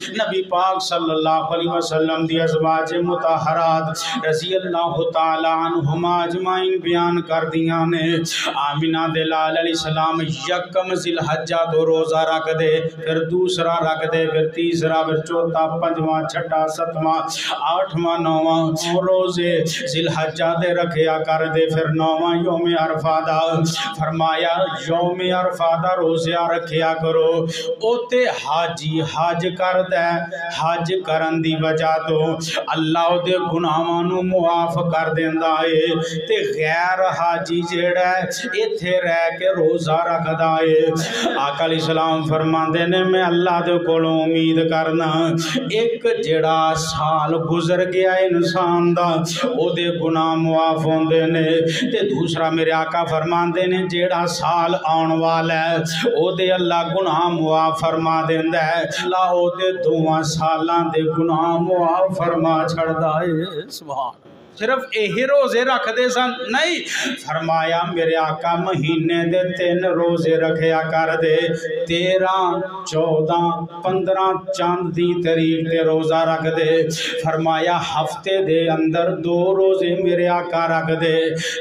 نبی پاک صلی اللہ علیہ وسلم دی ازواج مطہرات رضی اللہ تعالی عنہما اجمعین بیان کر دیاں نے آمینہ دے لال علیہ السلام یکم ذی الحجہ تو روزہ رکھ دے، پھر دوسرا رکھ دے، پھر تیسرا، پھر چوتھا، پنجواں، چھٹا، ستواں، آٹھواں، نواں روزے ذی الحجہ دے رکھیا کر دے، پھر نواں یوم عرفہ دا فرمایا یوم عرفہ دا روزہ رکھیا کرو، اوتے حاجی حج کر حج کرن دی وجہ تو اللہ دے گناہاں نو معاف کر دیندا ہے، تے غیر حاجی جیڑا ہے ایتھے رہ کے روزہ رکھدا ہے۔ آقا علیہ السلام فرماندے نے میں اللہ دے کولوں امید کرنا ایک جیڑا سال گزر گیا انسان دا او دے گناہ معاف ہوندے نے، تے دوسرا میرے آقا فرماندے نے جیڑا سال آن والا ہے او دے اللہ گناہ معاف فرما دیندا ہے، اللہ او دے دوواں سالاں دے گناہ معاف فرما چھڑدا ہے۔ سبحان صرف یہی روزے رکھ دے سن نہیں، فرمایا میرے آقا مہینے دے 3 روزے رکھیا کر دے، 13، 14، 15 چاند دی تاریخ دے روزہ رکھ دے، فرمایا ہفتے دے اندر 2 روزے میرے آقا رکھ دے،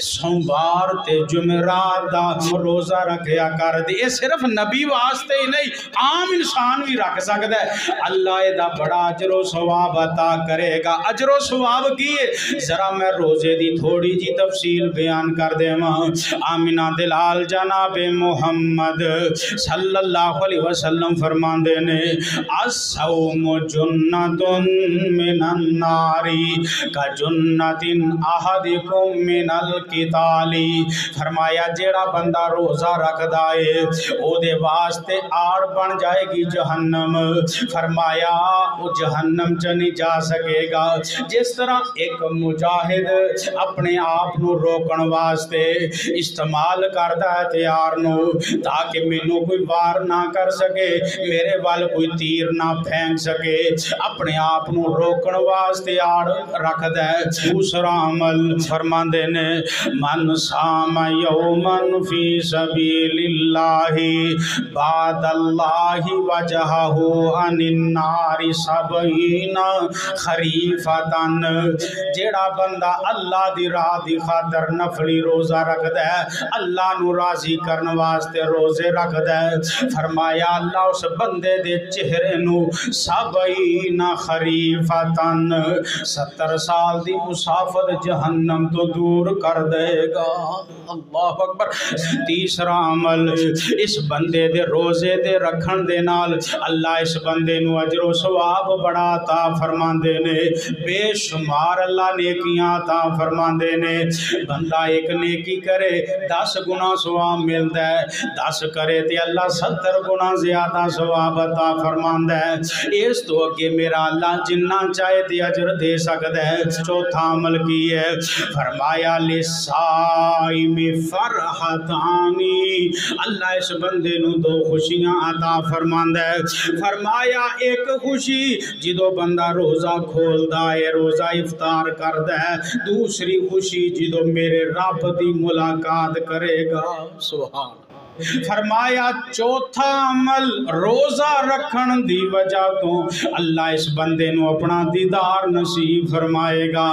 سوموار تے جمعرات دا روزہ رکھیا کر دے۔ یہ صرف نبی واسطے ہی نہیں، عام انسان بھی رکھ سکتا ہے، اللہ دا بڑا اجر و ثواب عطا کرے گا۔ اجر و ثواب کی ہے ذرا میں روزے دی تھوڑی جی تفصیل بیان کر دے ماں۔ آمینہ دلال جناب محمد صلی اللہ علیہ وسلم فرماندے نے الصوم جنۃ من النار کجنۃ احدکم من القتال، فرمایا جیڑا بندہ روزہ رکھدا ہے او دے واسطے آڑ بن جائے گی جہنم، فرمایا وہ جہنم چ نہیں جا سکے گا۔ جس طرح ایک مجاہد اپنے آپ نو روکن واسطے استعمال کردا ہے ہتھیار نو تاکہ مینوں کوئی وار نہ کر سکے، میرے وال کوئی تیر نہ پھینک سکے، اپنے آپ نو روکن واسطے آڑ رکھدا ہے۔ دوسرا عمل فرماندے نے من صام یوما فی سبیل اللہ بعد اللہ وجہہ عن النار 70 خریفۃ، جیڑا بندہ اللہ دی راہ دی خاطر نفلی روزہ رکھدا ہے، اللہ نو راضی کرن واسطے روزے رکھدا ہے، فرمایا اللہ اس بندے دے چہرے نو 70 خریفۃ 70 سال دی مسافت جہنم تو دور کر دے گا۔ اللہ اکبر۔ تیسرا عمل اس بندے دے روزے دے رکھن دے نال اللہ اس بندے نو اجر و ثواب بڑا عطا فرماندے نے، بے شمار اللہ نیکیاں عطا فرماندے نے۔ بندہ ایک نیکی کرے 10 گنا ثواب ملتا ہے، 10 کرے تے اللہ 70 گنا زیادہ ثواب عطا فرماندا ہے۔ اس تو اگے میرا اللہ جنہ چاہے تے اجر دے سکتا ہے۔ چوتھا عمل کی ہے فرمایا للصائم فرحتانی، اللہ اس بندے نو 2 خوشیاں عطا فرماندا ہے، فرمایا ایک خوشی جدو بندہ روزہ کھولدا ہے، روزہ افطار کردا ہے، دوسری خوشی جدو میرے رب دی ملاقات کرے گا۔ سبحان فرمایا چوتھا عمل روزہ رکھن دی وجہ تو اللہ اس بندے نو اپنا دیدار نصیب فرمائے گا،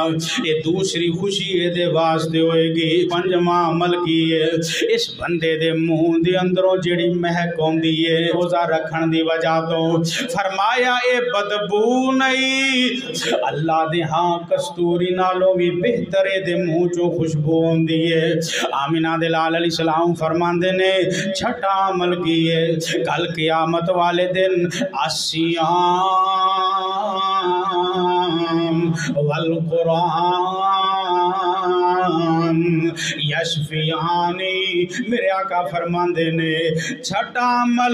یہ دوسری خوشی دے واسطے ہوئے گی۔ پنجواں عمل کی ہے اس بندے دے منہ دے اندروں جڑی مہک ہوندی ہے روزہ رکھن دی وجہ تو، فرمایا اے بدبو نہیں، اللہ دے ہاں کستوری نالوں بھی بہتر دے منہ چوں خوشبو ہوندی ہے۔ آمینہ دے لال علیہ السلام فرماندے نے چھٹا عمل کیے کل قیامت والے دن الصیام والقرآن یشفیانی، میرے آقا فرماندے نے چھٹا عمل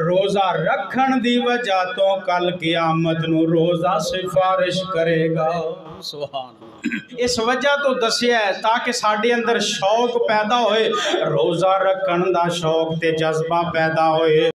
روزہ رکھن دی وجہ تو کل قیامت نو روزہ سفارش کرے گا۔ سبحان اس وجہ تو دسیا ہے تاکہ ساڈے اندر شوق پیدا ہوئے، روزہ رکھن دا شوق تے جذبہ پیدا ہوئے۔